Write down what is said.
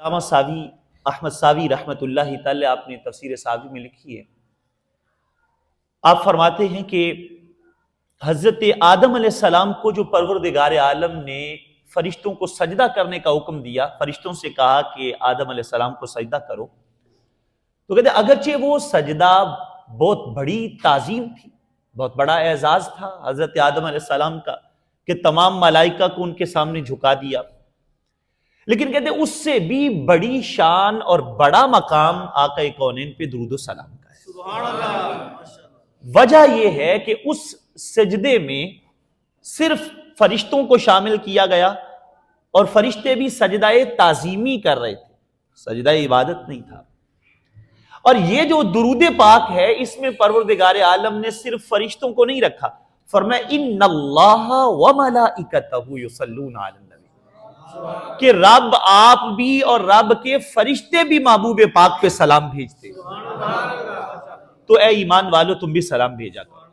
علامہ ساوی احمد ساوی رحمۃ اللہ تعالی آپ نے تفسیر ساوی میں لکھی ہے، آپ فرماتے ہیں کہ حضرت آدم علیہ السلام کو جو پروردگار عالم نے فرشتوں کو سجدہ کرنے کا حکم دیا، فرشتوں سے کہا کہ آدم علیہ السلام کو سجدہ کرو، تو کہتے ہیں اگرچہ وہ سجدہ بہت بڑی تعظیم تھی، بہت بڑا اعزاز تھا حضرت آدم علیہ السلام کا کہ تمام ملائکہ کو ان کے سامنے جھکا دیا، لیکن کہتے ہیں اس سے بھی بڑی شان اور بڑا مقام آقا کونین پہ درود و سلام کا ہے۔ سبحان اللہ۔ وجہ یہ ہے کہ اس سجدے میں صرف فرشتوں کو شامل کیا گیا اور فرشتے بھی سجدہ تعظیمی کر رہے تھے، سجدہ عبادت نہیں تھا۔ اور یہ جو درود پاک ہے اس میں پروردگار عالم نے صرف فرشتوں کو نہیں رکھا، فرمایا ان اللہ وملائکتہ یصلون علی النبی، کہ رب آپ بھی اور رب کے فرشتے بھی محبوب پاک پہ سلام بھیجتے، تو اے ایمان والو تم بھی سلام بھیجا کرو۔